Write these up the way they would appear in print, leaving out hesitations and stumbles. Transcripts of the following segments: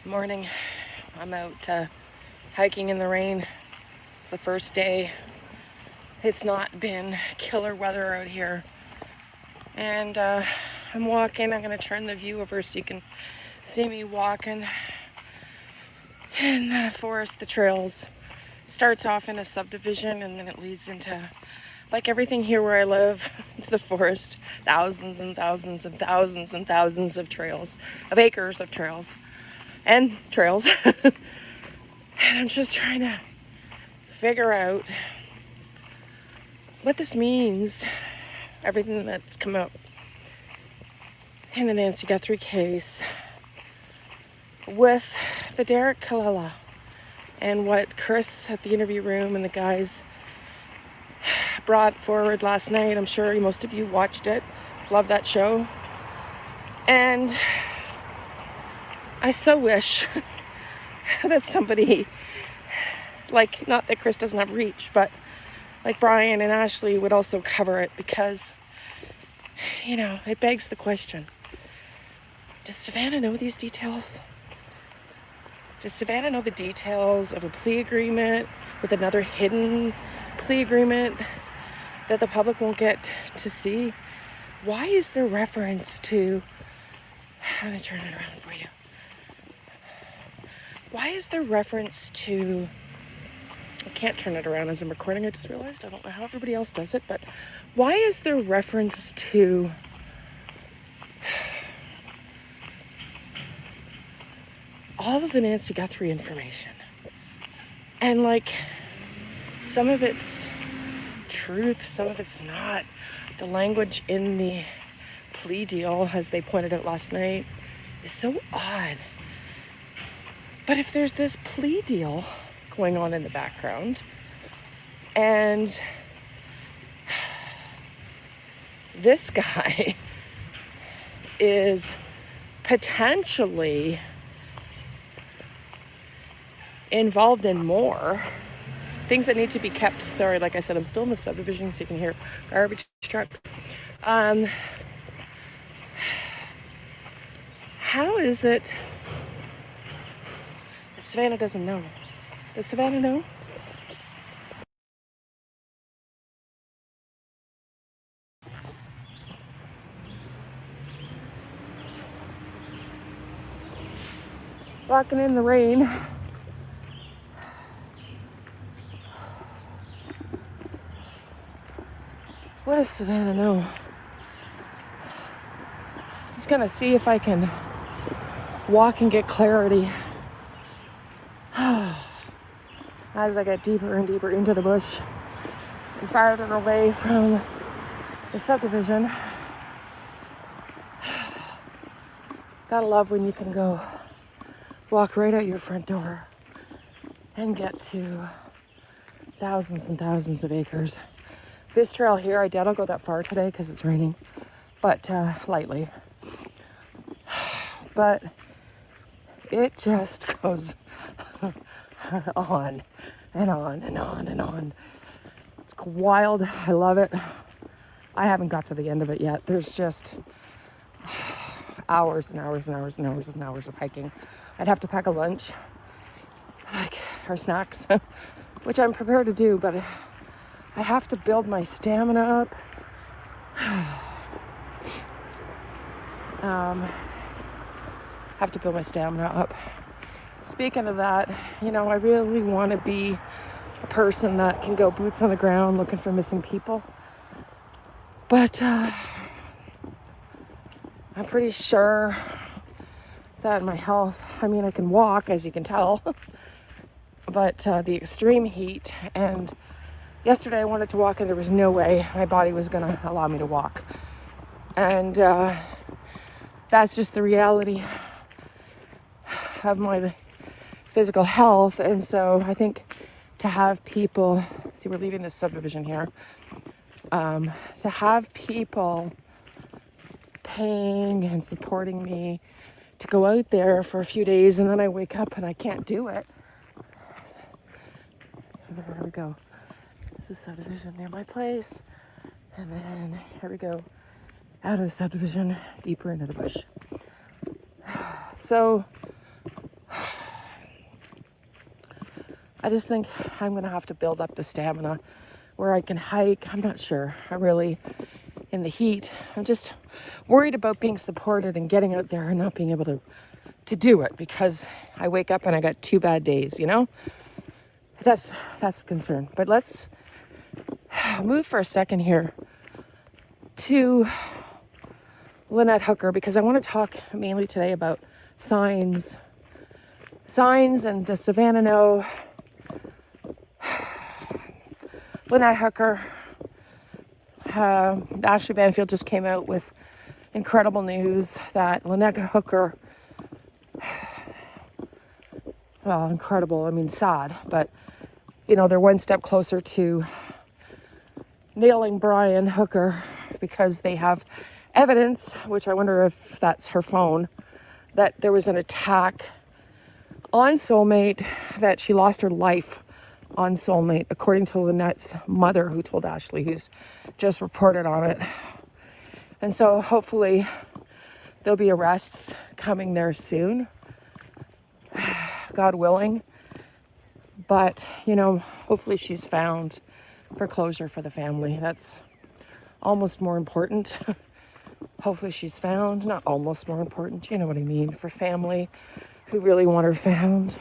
Morning. I'm out hiking in the rain. It's the first day. It's not been killer weather out here. And I'm walking. I'm going to turn the view over so you can see me walking in the forest. The trails starts off in a subdivision and then it leads into, like everything here where I live, into the forest. Thousands and thousands and thousands and thousands of trails, of acres of trails. And trails. And I'm just trying to figure out what this means. Everything that's come out in the Nancy Guthrie case with the Derek Kalila and what Chris at the interview room and the guys brought forward last night. I'm sure most of you watched it. Love that show. And I so wish that somebody, like, not that Chris doesn't have reach, but like Brian and Ashley would also cover it, because, you know, it begs the question, does Savannah know these details? Does Savannah know the details of a plea agreement with another hidden plea agreement that the public won't get to see? Why is there reference to, let me turn it around for you. Why is there reference to, I can't turn it around as I'm recording, I just realized. I don't know how everybody else does it, but why is there reference to all of the Nancy Guthrie information? And like, some of it's truth, some of it's not. The language in the plea deal, as they pointed out last night, is so odd. But if there's this plea deal going on in the background, and this guy is potentially involved in more things that need to be kept. Sorry, like I said, I'm still in the subdivision, so you can hear garbage trucks. How is it that Savannah doesn't know? Does Savannah know? Walking in the rain. What does Savannah know? Just gonna see if I can walk and get clarity as I get deeper and deeper into the bush and farther away from the subdivision. Gotta love when you can go walk right out your front door and get to thousands and thousands of acres. This trail here, I doubt I'll go that far today because it's raining, but lightly. But it just goes on and on and on and on. It's wild. I love it. I haven't got to the end of it yet. There's just hours and hours and hours and hours and hours of hiking. I'd have to pack a lunch, like, or snacks, which I'm prepared to do, but I have to build my stamina up. Have to build my stamina up. Speaking of that, you know, I really want to be a person that can go boots on the ground looking for missing people. But I'm pretty sure that my health, I mean, I can walk, as you can tell, but the extreme heat, and yesterday I wanted to walk and there was no way my body was going to allow me to walk. And that's just the reality of my physical health. And so I think to have people, see, we're leaving this subdivision here, to have people paying and supporting me to go out there for a few days, and then I wake up and I can't do it. There we go. This is subdivision near my place. And then here we go, out of the subdivision, deeper into the bush. So I just think I'm going to have to build up the stamina where I can hike. I'm not sure. In the heat, I'm just worried about being supported and getting out there and not being able to do it because I wake up and I got 2 bad days, you know? That's a concern. But let's move for a second here to Lynette Hooker because I want to talk mainly today about signs, and does Savannah know? Lynette Hooker, Ashley Banfield just came out with incredible news that Lynette Hooker, well, incredible, I mean, sad, but, you know, they're one step closer to nailing Brian Hooker because they have evidence, which I wonder if that's her phone, that there was an attack on Soulmate, that she lost her life on Soulmate, according to Lynette's mother, who told Ashley, who's just reported on it. And so hopefully there'll be arrests coming there soon, God willing. But, you know, hopefully she's found for closure for the family. That's almost more important. Hopefully she's found, not almost more important, you know what I mean, for family who really want her found.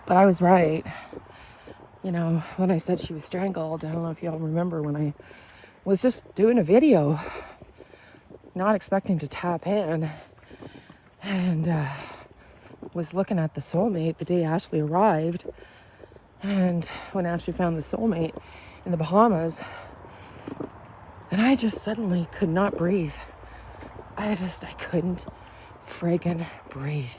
But I was right, you know, when I said she was strangled. I don't know if y'all remember when I was just doing a video, not expecting to tap in, and was looking at the Soulmate the day Ashley arrived. And when Ashley found the Soulmate in the Bahamas, and I just suddenly could not breathe. I couldn't friggin' breathe.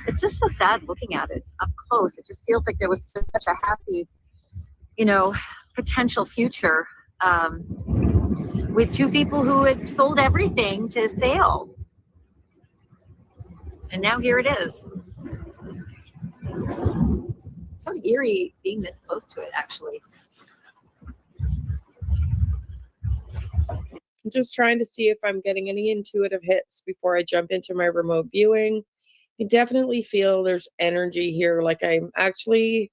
It's just so sad looking at it. It's up close. It just feels like there was just such a happy, you know, potential future with two people who had sold everything to sail. And now here it is. It's sort of eerie being this close to it, actually. I'm just trying to see if I'm getting any intuitive hits before I jump into my remote viewing. You definitely feel there's energy here. Like I'm actually,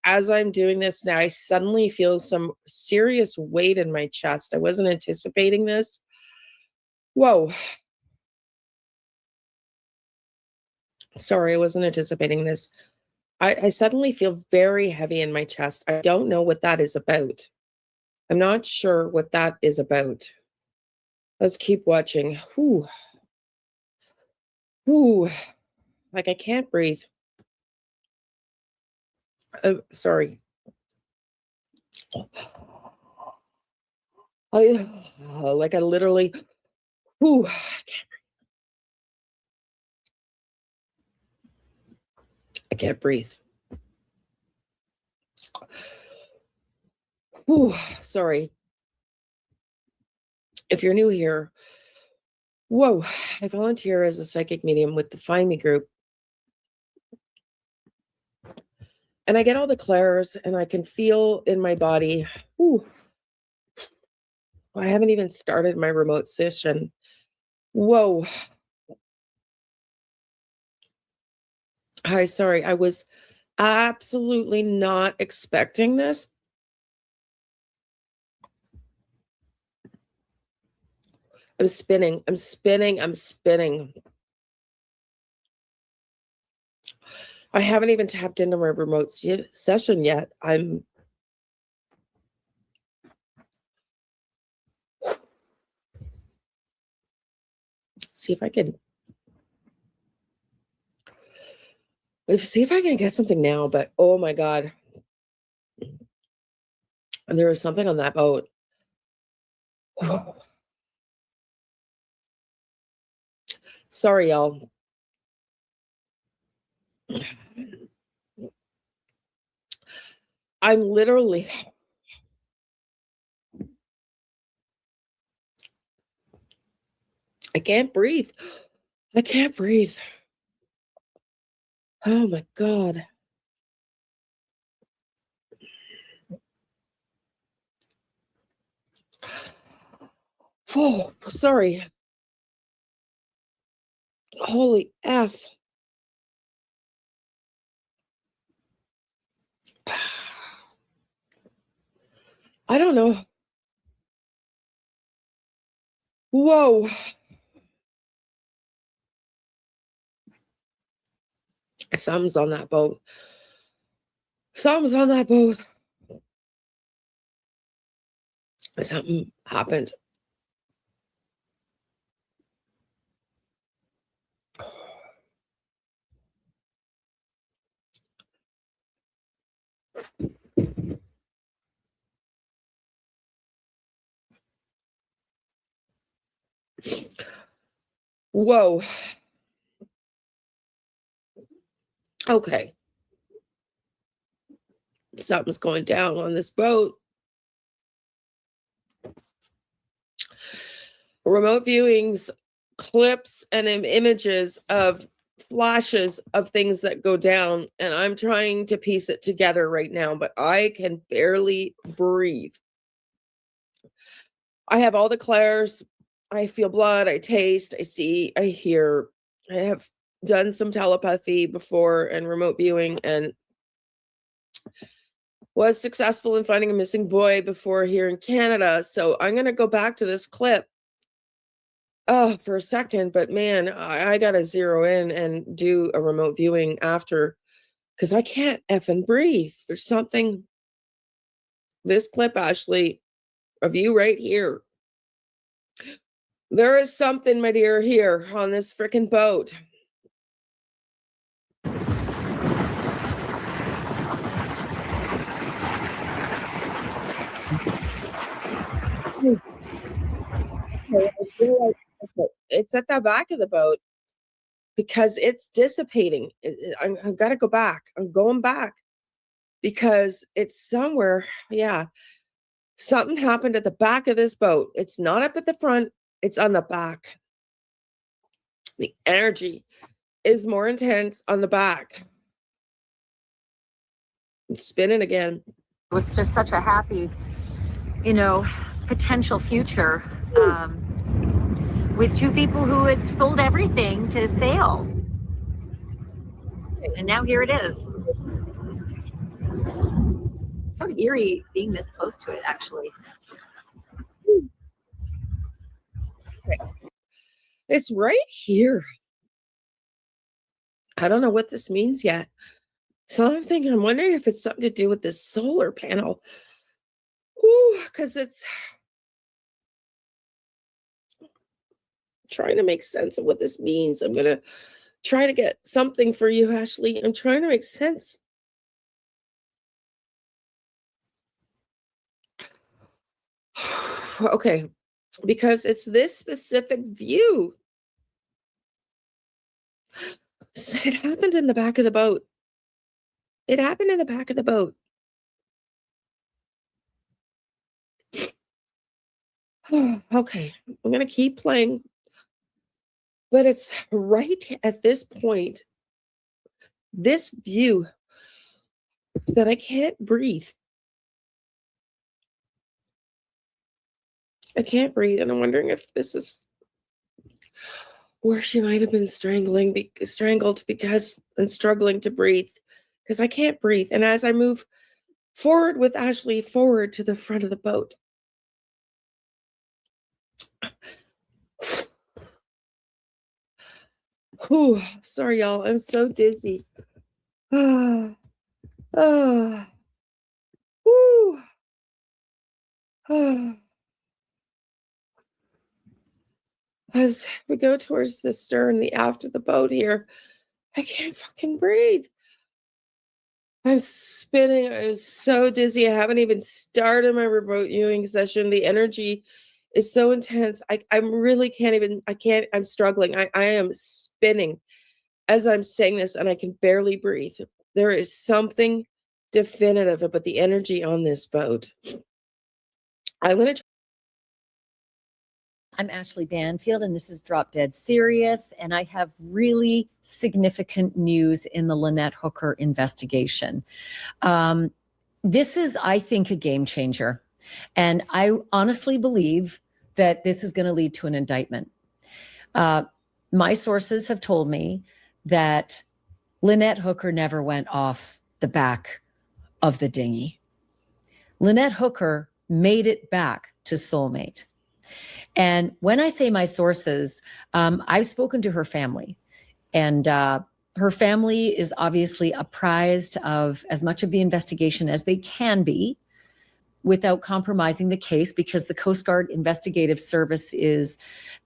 as I'm doing this now, I suddenly feel some serious weight in my chest. I wasn't anticipating this. Whoa. Sorry, I wasn't anticipating this. I suddenly feel very heavy in my chest. I don't know what that is about. I'm not sure what that is about. Let's keep watching. Whew. Whew. Like I can't breathe. Sorry. Like I literally, whew, I can't breathe. Whew, sorry. If you're new here, whoa, I volunteer as a psychic medium with the Find Me group. And I get all the clairs and I can feel in my body, whew, I haven't even started my remote session. Whoa. Hi, sorry. I was absolutely not expecting this. I'm spinning. I haven't even tapped into my remote session yet. See if I can get something now, but oh my God. There was something on that boat. Sorry, y'all. I'm literally, I can't breathe. I can't breathe. Oh my God. Oh, sorry. Holy F. I don't know. Whoa. Something's on that boat. Something's on that boat. Something happened. Whoa. Okay. Something's going down on this boat. Remote viewings, clips, and images of flashes of things that go down. And I'm trying to piece it together right now, but I can barely breathe. I have all the clairs. I feel blood. I taste. I see. I hear. I have done some telepathy before and remote viewing and was successful in finding a missing boy before here in Canada. So I'm going to go back to this clip for a second, but man, I got to zero in and do a remote viewing after because I can't effing breathe. There's something, this clip, Ashley, of you right here. There is something, my dear, here on this freaking boat. It's at the back of the boat because it's dissipating. I've got to go back. I'm going back because it's somewhere. Yeah. Something happened at the back of this boat. It's not up at the front. It's on the back. The energy is more intense on the back. I'm spinning again. It was just such a happy, potential future with two people who had sold everything to sail. And now here it is. It's sort of eerie being this close to it, actually. It's right here. I don't know what this means yet. So I'm wondering if it's something to do with this solar panel. Ooh, because it's trying to make sense of what this means. I'm going to try to get something for you, Ashley. I'm trying to make sense. Okay, because it's this specific view. So it happened in the back of the boat. It happened in the back of the boat. Okay, I'm going to keep playing. But it's right at this point, this view, that I can't breathe. I can't breathe. And I'm wondering if this is where she might have been strangled because and struggling to breathe because I can't breathe. And as I move forward with Ashley forward to the front of the boat, whew, sorry, y'all. I'm so dizzy. Ah, ah, whew, ah. As we go towards the stern, the aft of the boat here, I can't fucking breathe. I'm spinning. I'm so dizzy. I haven't even started my remote viewing session. The energy is so intense. I really can't even, I'm struggling. I am spinning as I'm saying this and I can barely breathe. There is something definitive about the energy on this boat. I'm going to I'm Ashley Banfield, and this is Drop Dead Serious, and I have really significant news in the Lynette Hooker investigation. This is, I think, a game changer, and I honestly believe that this is going to lead to an indictment. My sources have told me that Lynette Hooker never went off the back of the dinghy. Lynette Hooker made it back to Soulmate. And when I say my sources, I've spoken to her family, and her family is obviously apprised of as much of the investigation as they can be without compromising the case, because the Coast Guard Investigative Service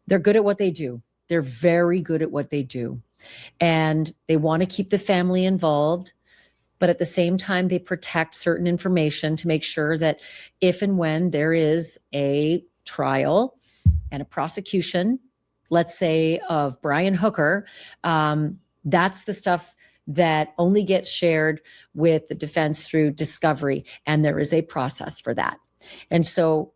they're good at what they do. They're very good at what they do. And they want to keep the family involved, but at the same time, they protect certain information to make sure that if and when there is a trial and a prosecution, let's say of Brian Hooker, that's the stuff that only gets shared with the defense through discovery, and there is a process for that. And so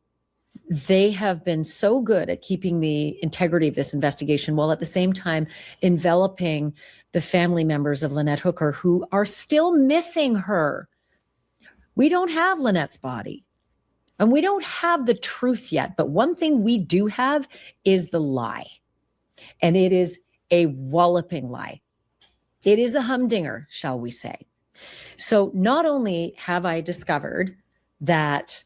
they have been so good at keeping the integrity of this investigation, while at the same time enveloping the family members of Lynette Hooker who are still missing her. We don't have Lynette's body, and we don't have the truth yet. But one thing we do have is the lie. And it is a walloping lie. It is a humdinger, shall we say. So not only have I discovered that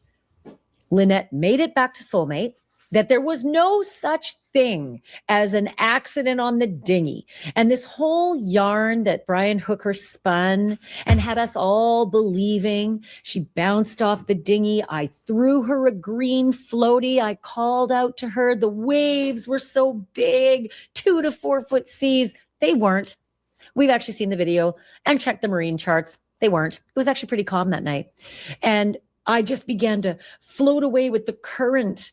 Lynette made it back to Soulmate, that there was no such thing as an accident on the dinghy, and this whole yarn that Brian Hooker spun and had us all believing she bounced off the dinghy. I threw her a green floaty. I called out to her. The waves were so big, 2 to 4 foot seas. They weren't. We've actually seen the video and checked the marine charts. They weren't. It was actually pretty calm that night. And I just began to float away with the current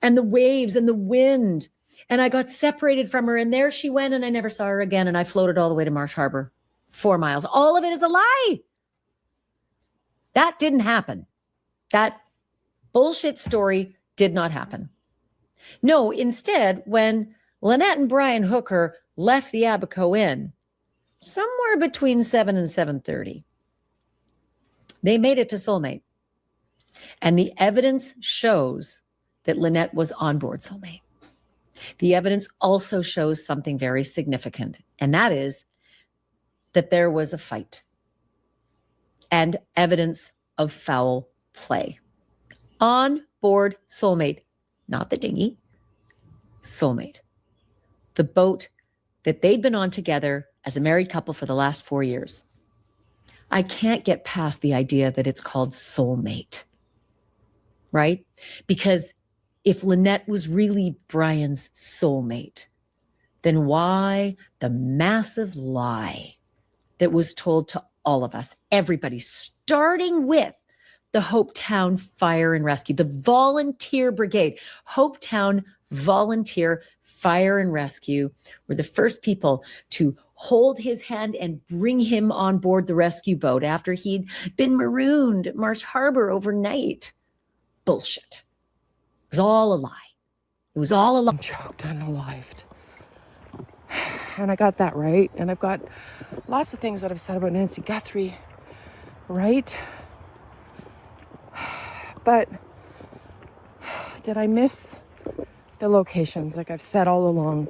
and the waves and the wind. And I got separated from her, and there she went, and I never saw her again. And I floated all the way to Marsh Harbor, 4 miles. All of it is a lie. That didn't happen. That bullshit story did not happen. No, instead, when Lynette and Brian Hooker left the Abaco Inn, somewhere between 7 and 7:30, they made it to Soulmate. And the evidence shows that Lynette was on board Soulmate. The evidence also shows something very significant, and that is that there was a fight and evidence of foul play on board Soulmate, not the dinghy, Soulmate, the boat that they'd been on together as a married couple for the last 4 years. I can't get past the idea that it's called Soulmate, right? Because if Lynette was really Brian's soulmate, then why the massive lie that was told to all of us, everybody, starting with the Hopetown Fire and Rescue, the volunteer brigade. Hopetown Volunteer Fire and Rescue were the first people to hold his hand and bring him on board the rescue boat after he'd been marooned at Marsh Harbor overnight. Bullshit. It was all a lie. It was all a lie. I'm choked, unalived. And I got that right. And I've got lots of things that I've said about Nancy Guthrie right. But did I miss the locations? Like I've said all along,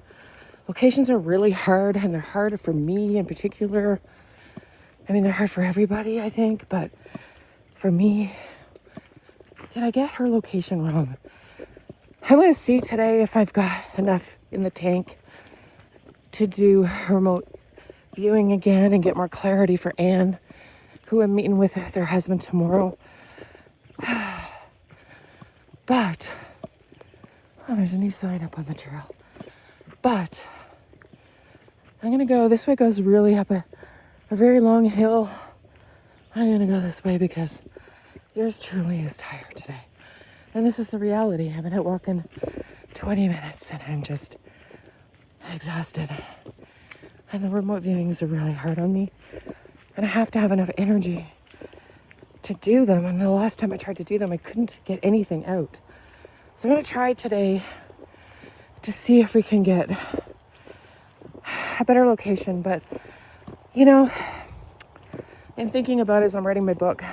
locations are really hard, and they're hard for me in particular. I mean, they're hard for everybody, I think, but for me, did I get her location wrong? I'm going to see today if I've got enough in the tank to do remote viewing again and get more clarity for Anne, who I'm meeting with their husband tomorrow. But, oh, there's a new sign up on the trail. But I'm going to go, this way goes really up a very long hill. I'm going to go this way because yours truly is tired today. And this is the reality. I've been out walking 20 minutes and I'm just exhausted. And the remote viewings are really hard on me. And I have to have enough energy to do them. And the last time I tried to do them, I couldn't get anything out. So I'm going to try today to see if we can get a better location. But, you know, I'm thinking about as I'm writing my book,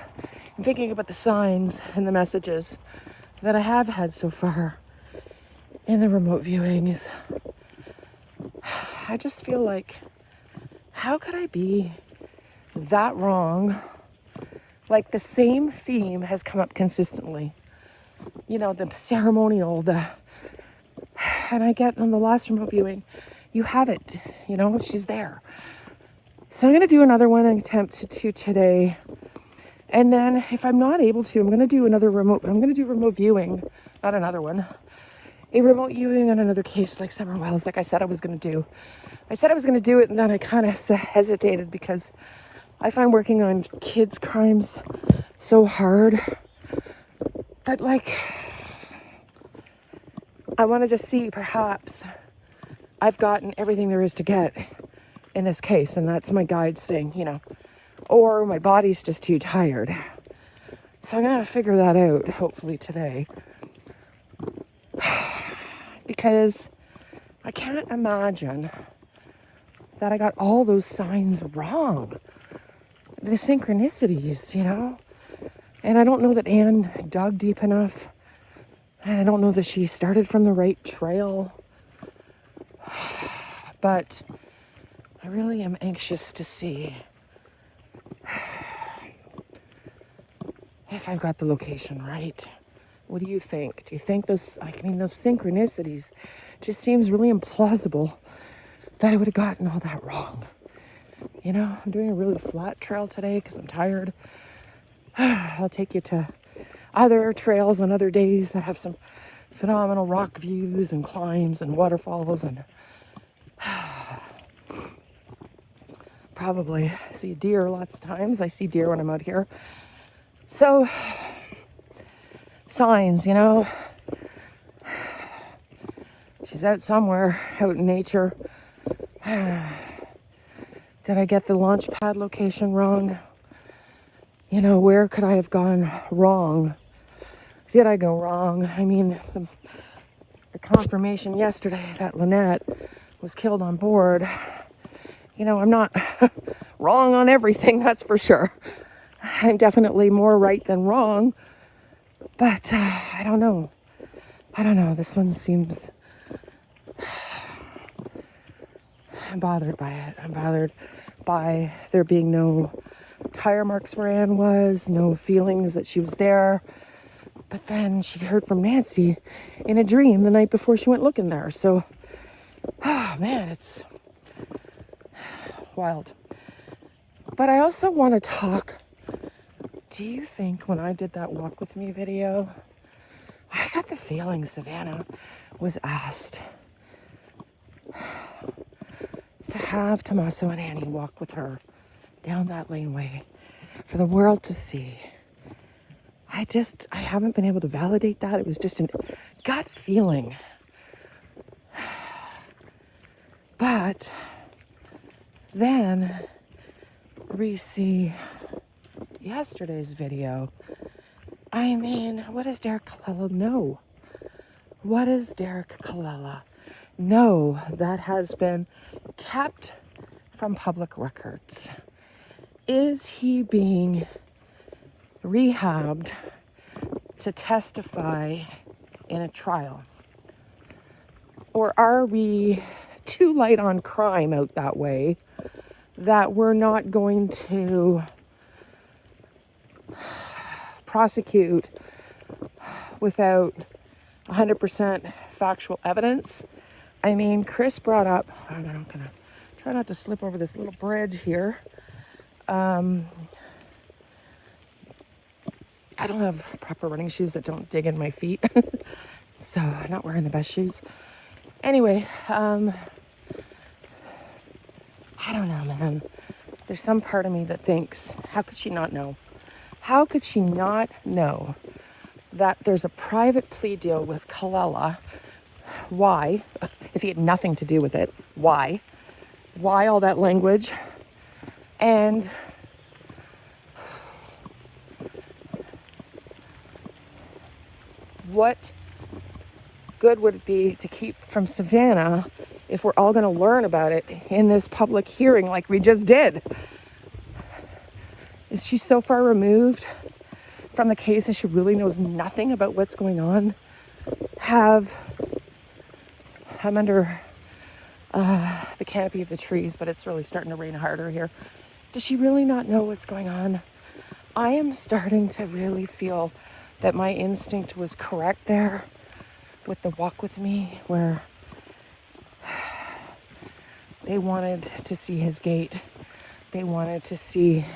I'm thinking about the signs and the messages that I have had so far in the remote viewings. I just feel like, how could I be that wrong? Like the same theme has come up consistently. You know, the ceremonial, and I get on the last remote viewing, you have it, you know, she's there. So I'm going to do another one and attempt to do today. And then if I'm not able to, I'm going to do another remote, but I'm going to do remote viewing, not another one. A remote viewing on another case like Summer Wells, like I said I was going to do. I said I was going to do it, and then I kind of hesitated because I find working on kids' crimes so hard. But like, I want to just see perhaps I've gotten everything there is to get in this case, and that's my guide saying, you know, or my body's just too tired. So I'm going to figure that out hopefully today. Because I can't imagine that I got all those signs wrong. The synchronicities, you know? And I don't know that Anne dug deep enough. And I don't know that she started from the right trail. But I really am anxious to see if I've got the location right. What do you think? Do you think those synchronicities just seems really implausible that I would have gotten all that wrong? You know, I'm doing a really flat trail today because I'm tired. I'll take you to other trails on other days that have some phenomenal rock views and climbs and waterfalls, and probably see deer lots of times. I see deer when I'm out here. So, signs, you know. She's out somewhere, out in nature. Did I get the launch pad location wrong? You know, where could I have gone wrong? Did I go wrong? I mean, the confirmation yesterday that Lynette was killed on board. You know, I'm not wrong on everything, that's for sure. I'm definitely more right than wrong. But I don't know. This one seems... I'm bothered by it. I'm bothered by there being no tire marks where Anne was, no feelings that she was there. But then she heard from Nancy in a dream the night before she went looking there. So, oh man, it's wild. But I also want to talk. Do you think when I did that walk with me video, I got the feeling Savannah was asked to have Tommaso and Annie walk with her down that laneway for the world to see. I haven't been able to validate that. It was just a gut feeling. But then we see yesterday's video. I mean, what does Derek Colella know? What does Derek Colella know that has been kept from public records? Is he being rehabbed to testify in a trial? Or are we too light on crime out that way that we're not going to prosecute without 100% factual evidence? I mean, Chris brought up, I'm going to try not to slip over this little bridge here. I don't have proper running shoes that don't dig in my feet. So I'm not wearing the best shoes. Anyway, I don't know, man. There's some part of me that thinks, how could she not know? How could she not know that there's a private plea deal with Colella? Why? If he had nothing to do with it, why? Why all that language? And what good would it be to keep from Savannah if we're all going to learn about it in this public hearing like we just did? Is she so far removed from the case that she really knows nothing about what's going on? I'm under the canopy of the trees, but it's really starting to rain harder here. Does she really not know what's going on? I am starting to really feel that my instinct was correct there with the walk with me, where they wanted to see his gate. They wanted to see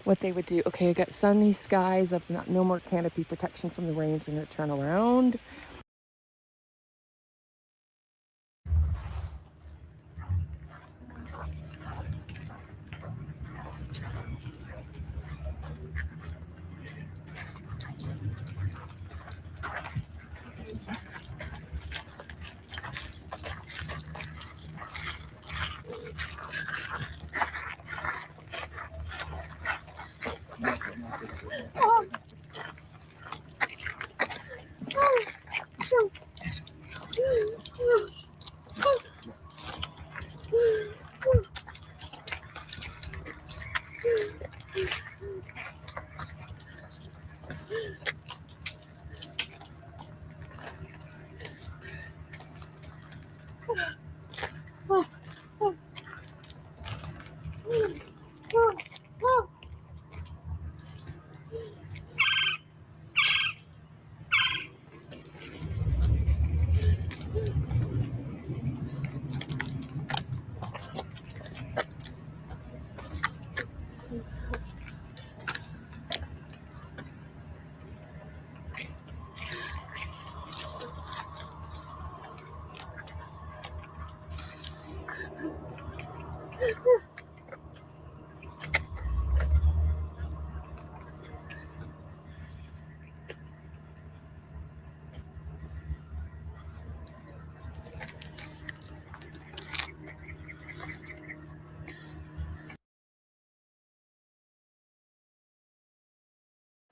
what they would do. Okay, I got sunny skies up, no more canopy protection from the rain, so I'm going to turn around.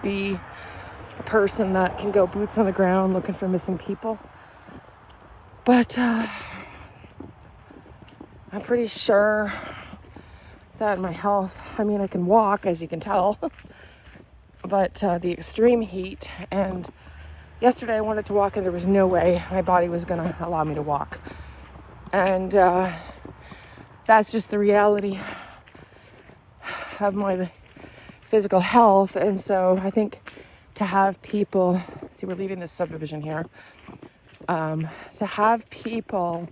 Be a person that can go boots on the ground looking for missing people. But I'm pretty sure that my health, I mean, I can walk, as you can tell, but the extreme heat, and yesterday I wanted to walk and there was no way my body was going to allow me to walk. And that's just the reality of my physical health. And so I think to have people, see, we're leaving this subdivision here, to have people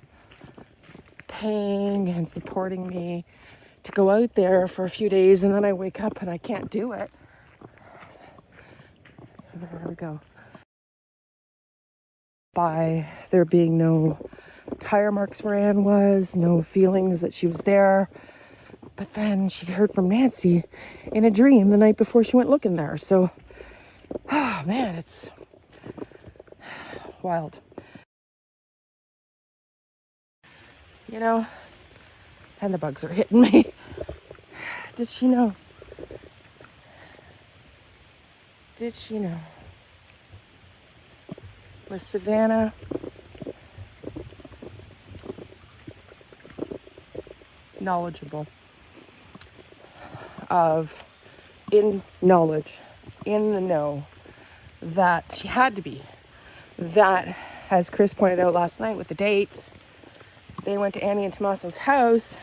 paying and supporting me to go out there for a few days, and then I wake up and I can't do it. There we go. By there being no tire marks where Anne was, no feelings that she was there. But then she heard from Nancy in a dream the night before she went looking there. So, oh man, it's wild. You know, and the bugs are hitting me. Did she know? Did she know? Was Savannah knowledgeable of, in knowledge, in the know, that she had to be? That, as Chris pointed out last night with the dates, they went to Annie and Tommaso's house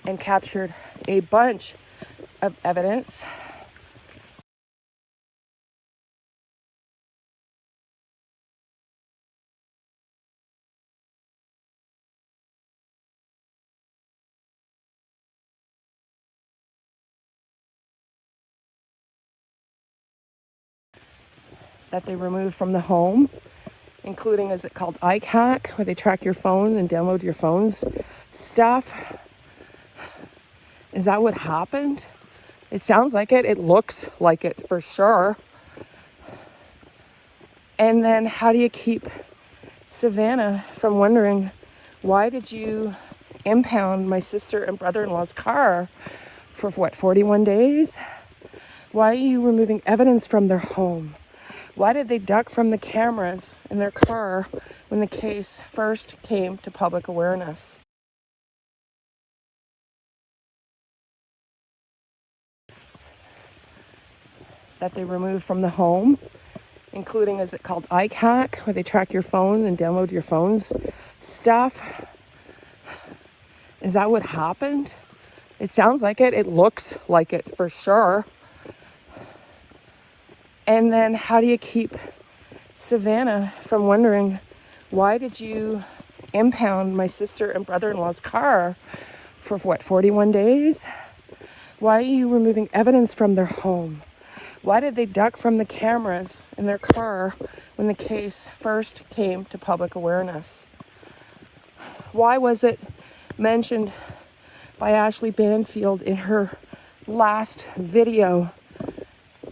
and captured a bunch of evidence that they removed from the home, including, is it called iCac, where they track your phone and download your phone's stuff? Is that what happened? It sounds like it. It looks like it for sure. And then how do you keep Savannah from wondering, why did you impound my sister and brother-in-law's car for what, 41 days? Why are you removing evidence from their home? Why did they duck from the cameras in their car when the case first came to public awareness? That they removed from the home, including, is it called iCac, where they track your phone and download your phone's stuff? Is that what happened? It sounds like it. It looks like it for sure. And then how do you keep Savannah from wondering, why did you impound my sister and brother-in-law's car for what, 41 days? Why are you removing evidence from their home? Why did they duck from the cameras in their car when the case first came to public awareness? Why was it mentioned by Ashley Banfield in her last video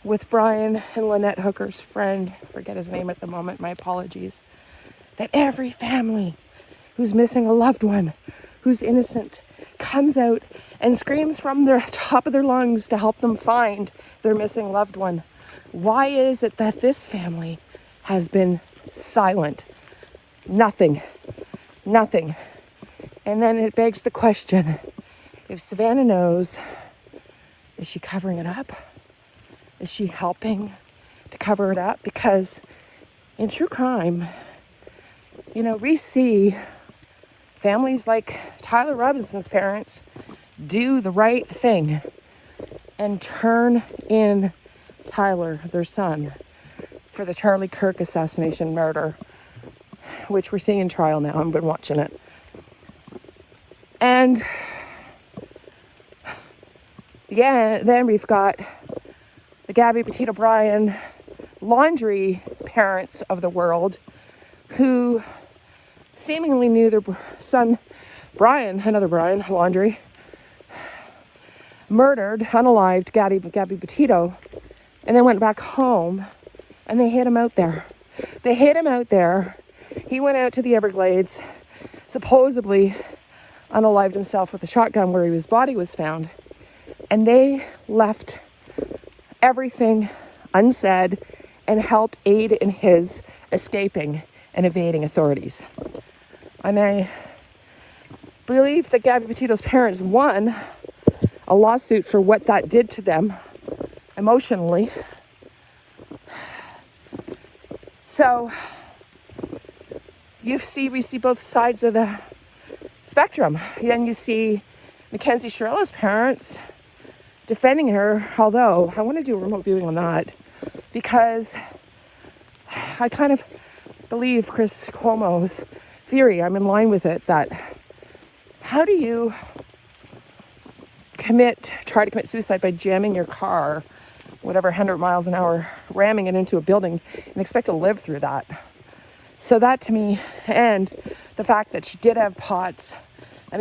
with Brian and Lynette Hooker's friend, I forget his name at the moment, my apologies, that every family who's missing a loved one, who's innocent, comes out and screams from the top of their lungs to help them find their missing loved one? Why is it that this family has been silent? Nothing. And then it begs the question, if Savannah knows, is she covering it up? Is she helping to cover it up? Because in true crime, we see families like Tyler Robinson's parents do the right thing and turn in Tyler, their son, for the Charlie Kirk assassination murder, which we're seeing in trial now. I've been watching it. And yeah, then we've got the Gabby Petito Bryan laundry parents of the world who seemingly knew their son Brian, another Brian, laundry, murdered, unalived Gabby Petito, and then went back home and they hid him out there. He went out to the Everglades, supposedly unalived himself with a shotgun where his body was found, and they left everything unsaid and helped aid in his escaping and evading authorities. And I believe that Gabby Petito's parents won a lawsuit for what that did to them emotionally. So we see both sides of the spectrum. Then you see Mackenzie Chirella's parents defending her, although I want to do a remote viewing on that because I kind of believe Chris Cuomo's theory. I'm in line with it, that how do you try to commit suicide by jamming your car, whatever, 100 miles an hour, ramming it into a building and expect to live through that? So that to me, and the fact that she did have POTS,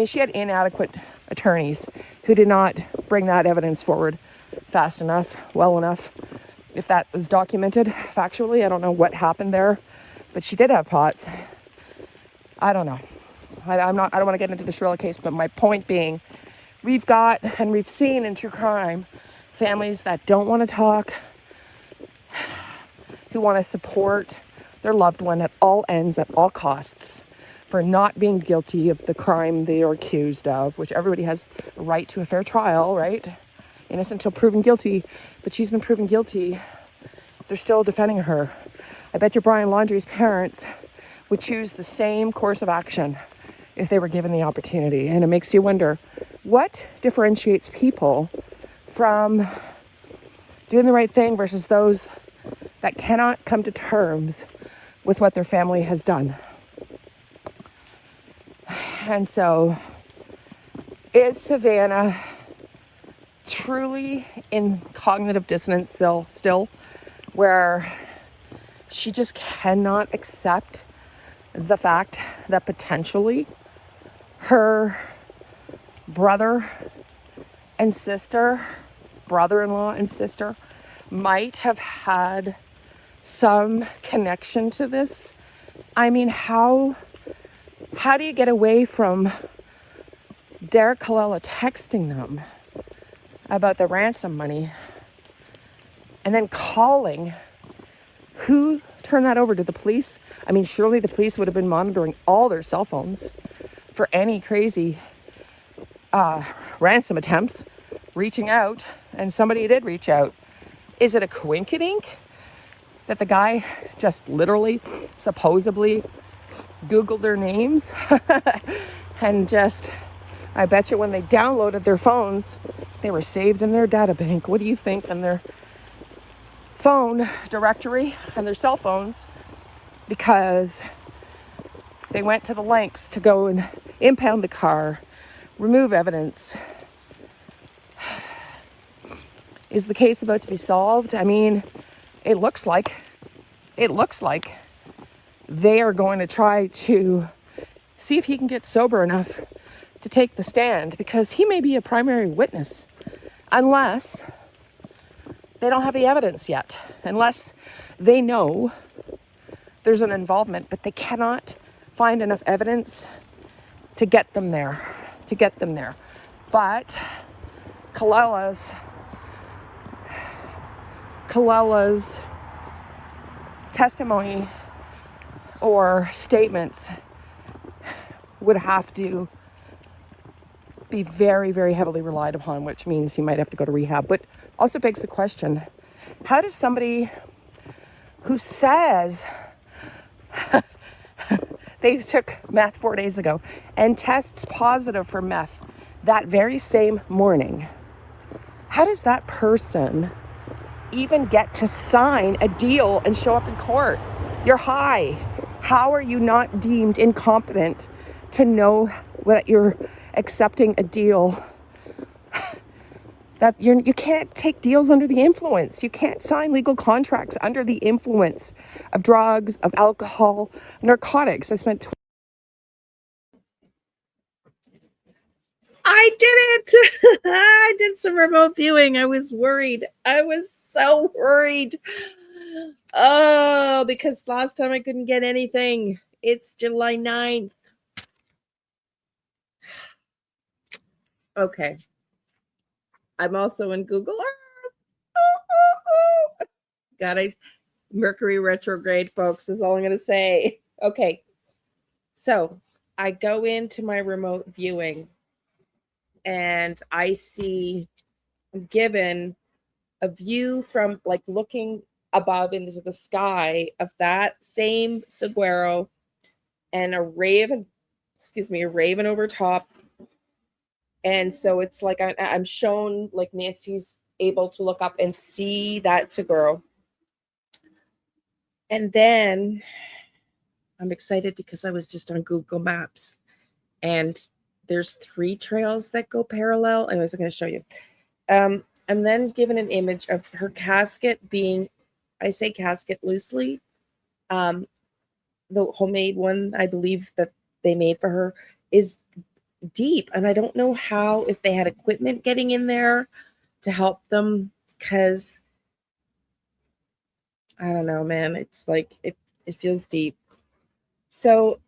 she had inadequate attorneys who did not bring that evidence forward fast enough, well enough. If that was documented factually, I don't know what happened there, but she did have POTS. I don't know. I don't want to get into the Chirella case, but my point being, we've got, and we've seen in true crime, families that don't want to talk, who want to support their loved one at all ends, at all costs, for not being guilty of the crime they are accused of, which everybody has a right to a fair trial, right? Innocent until proven guilty, but she's been proven guilty. They're still defending her. I bet you Brian Laundrie's parents would choose the same course of action if they were given the opportunity. And it makes you wonder, what differentiates people from doing the right thing versus those that cannot come to terms with what their family has done? And so, is Savannah truly in cognitive dissonance still, where she just cannot accept the fact that potentially her brother-in-law and sister might have had some connection to this? How do you get away from Derek Colella texting them about the ransom money and then calling Who turned that over to the police? I mean, surely the police would have been monitoring all their cell phones for any crazy ransom attempts, reaching out, and somebody did reach out. Is it a coincidence that the guy just literally, supposedly Googled their names and just, I bet you when they downloaded their phones, they were saved in their data bank. What do you think? In their phone directory and their cell phones, because they went to the lengths to go and impound the car, remove evidence. Is the case about to be solved? I mean, it looks like they are going to try to see if he can get sober enough to take the stand, because he may be a primary witness unless they don't have the evidence yet, unless they know there's an involvement, but they cannot find enough evidence to get them there, But Kalela's testimony or statements would have to be very, very heavily relied upon, which means he might have to go to rehab. But also begs the question, how does somebody who says they took meth 4 days ago and tests positive for meth that very same morning, how does that person even get to sign a deal and show up in court? You're high. How are you not deemed incompetent to know that you're accepting a deal? That you can't take deals under the influence. You can't sign legal contracts under the influence of drugs, of alcohol, narcotics. I did it. I did some remote viewing. I was worried. I was so worried. Oh, because last time I couldn't get anything. It's July 9th. Okay. I'm also in Google Earth. Got a Mercury retrograde, folks, is all I'm going to say. Okay. So I go into my remote viewing and I see, I'm given a view from like looking above into the sky of that same saguaro and a raven over top. And so it's like I'm shown, like Nancy's able to look up and see that saguaro. And then I'm excited because I was just on Google Maps and there's 3 trails that go parallel. Anyways, I'm going to show you. I'm then given an image of her casket being, I say casket loosely, the homemade one I believe that they made for her is deep, and I don't know how, if they had equipment getting in there to help them, because I don't know, man, it's like it feels deep. So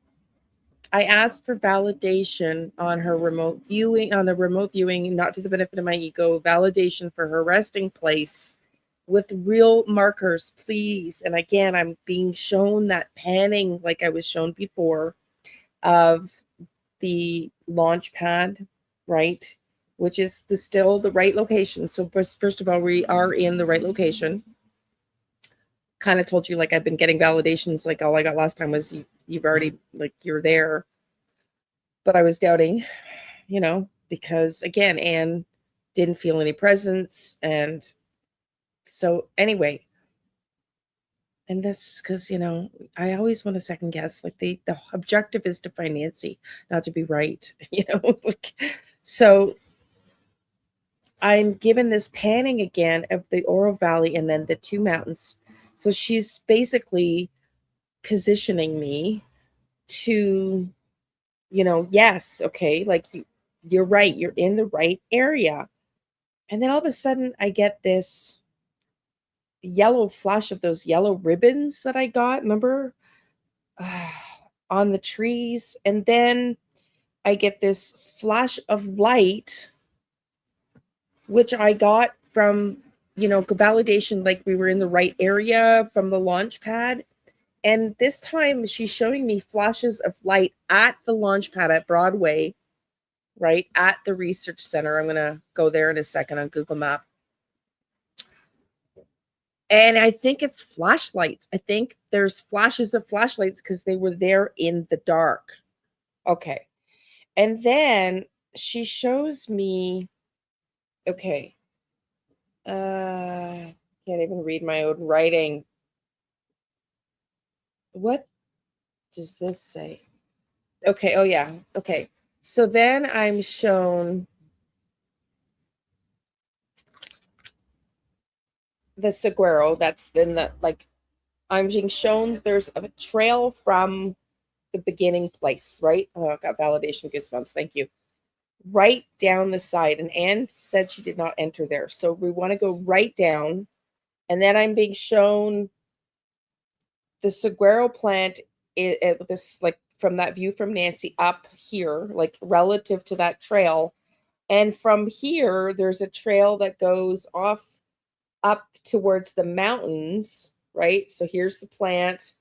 I asked for validation on the remote viewing, not to the benefit of my ego, validation for her resting place with real markers, please. And again, I'm being shown that panning like I was shown before of the launch pad, right? Which is still the right location. So first of all, we are in the right location. Kind of told you, like, I've been getting validations, like all I got last time was you've already, like, you're there. But I was doubting, because again, Anne didn't feel any presence. And so anyway, and this is because, I always want to second guess, like the objective is to find Nancy, not to be right, like, so I'm given this panning again of the Oro Valley and then the 2 mountains. So she's basically positioning me to, yes, okay, like you're right, you're in the right area. And then all of a sudden I get this yellow flash of those yellow ribbons that I got, remember, on the trees. And then I get this flash of light, which I got from validation, like we were in the right area from the launch pad. And this time she's showing me flashes of light at the launch pad at Broadway, right at the research center. I'm going to go there in a second on Google Map. And I think it's flashlights. I think there's flashes of flashlights because they were there in the dark. Okay. And then she shows me, okay. Can't even read my own writing. What does this say? Okay. Oh, yeah. Okay. So then I'm shown the saguaro. That's in the, like, I'm being shown there's a trail from the beginning place, right? Oh, I got validation goosebumps. Thank you. Right down the side. And Anne said she did not enter there. So we want to go right down. And then I'm being shown the saguaro plant, this, like, from that view from Nancy up here, like relative to that trail. And from here, there's a trail that goes off up towards the mountains, right? So here's the plant.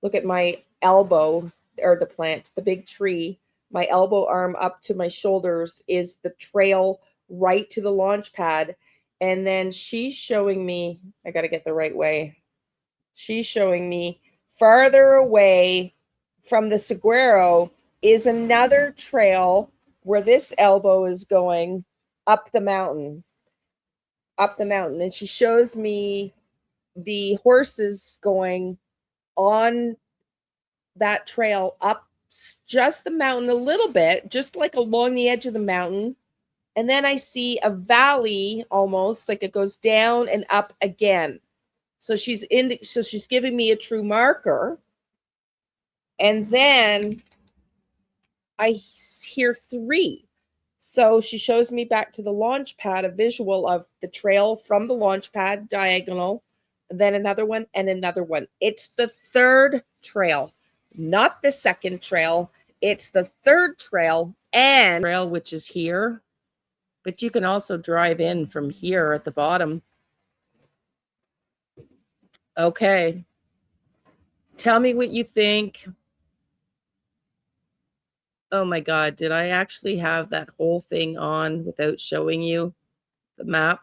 Look at my elbow, or the plant, the big tree. My elbow arm up to my shoulders is the trail right to the launch pad. And then she's showing me, I got to get the right way. She's showing me farther away from the saguaro is another trail where this elbow is going up the mountain. And she shows me the horses going on that trail up just the mountain a little bit, just like along the edge of the mountain. And then I see a valley, almost like it goes down and up again. So she's giving me a true marker. And then I hear 3. So she shows me back to the launch pad, a visual of the trail from the launch pad, diagonal, then another one and another one. It's the 3rd trail, not the 2nd trail. It's the 3rd trail, and trail, which is here. But you can also drive in from here at the bottom. Okay. Tell me what you think. Oh my God, did I actually have that whole thing on without showing you the map?